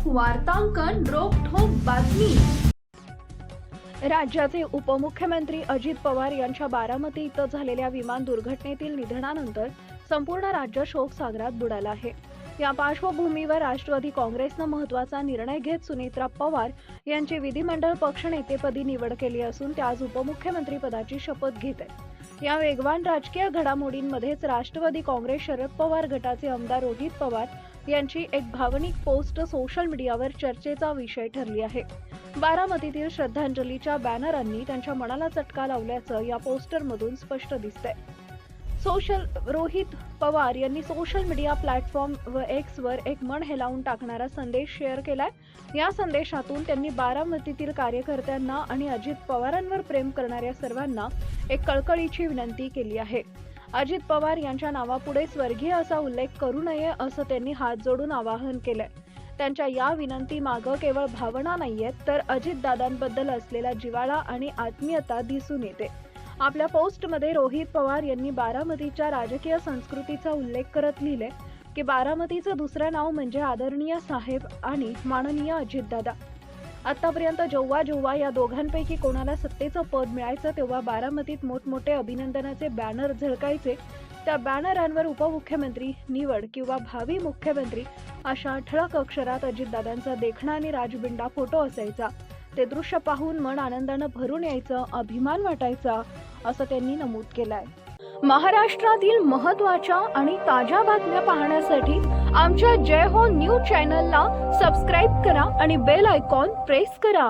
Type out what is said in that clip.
वार्तांकन रोखठोक बातमी। राज्याचे उपमुख्यमंत्री अजित पवार यांच्या बारामती इथं झालेल्या विमान दुर्घटनेतील निधनानंतर संपूर्ण राज्य शोकसागरात बुडालं आहे। या पार्श्वभूमीवर राष्ट्रवादी काँग्रेसनं महत्त्वाचा निर्णय घेत सुनेत्रा पवार यांची विधिमंडळ पक्षनेतेपदी निवड केली असून त्या आज उपमुख्यमंत्री पदाची शपथ घेत आहेत। या वेगवान राजकीय घडामोडींमध्येच राष्ट्रवादी काँग्रेस शरद पवार गटाचे आमदार रोहित पवार यांची एक भावनिक पोस्ट सोशल मीडियावर चर्चेचा विषय ठरली आहे। बारामतीतील श्रद्धांजलीच्या बॅनरांनी त्यांच्या मनाला चटका लावल्याचं या पोस्टरमधून स्पष्ट दिसतंय। रोहित पवार यांनी सोशल मीडिया प्लॅटफॉर्म व एक्स वर एक मन हेलावून टाकणारा संदेश शेअर केलाय। या संदेशातून त्यांनी बारामतीतील कार्यकर्त्यांना आणि अजित पवारांवर प्रेम करणाऱ्या सर्वांना एक कळकळीची विनंती केली आहे। अजित पवार यांच्या नावापुढे स्वर्गीय असा उल्लेख करू नये असं त्यांनी हात जोडून आवाहन केलंय। त्यांच्या या विनंती मागे केवळ भावना नाहीयेत तर अजितदादांबद्दल असलेला जिव्हाळा आणि आत्मीयता दिसून येते। आपल्या पोस्टमध्ये रोहित पवार यांनी बारामतीच्या राजकीय संस्कृतीचा उल्लेख करत लिहिले की बारामतीचं दुसरं नाव म्हणजे आदरणीय साहेब आणि माननीय अजितदादा। आतापर्यंत जेव्हा या दोघांपैकी कोणाला सत्तेचं पद मिळायचं तेव्हा बारामतीत मोठमोठे अभिनंदनाचे बॅनर झळकायचे। त्या बॅनरांवर उपमुख्यमंत्री निवड किंवा भावी मुख्यमंत्री अशा ठळक अक्षरात अजितदादांचा देखणा आणि राजबिंडा फोटो असायचा। ते दृश्य पाहून मन आनंदानं भरून यायचं, अभिमान वाटायचा असं त्यांनी नमूद केलंय। महाराष्ट्रातील महत्त्वाच्या आणि ताज्या बातम्या पाहण्यासाठी आमच्या जय हो न्यूज चॅनलला सबस्क्राईब करा आणि बेल आयकॉन प्रेस करा।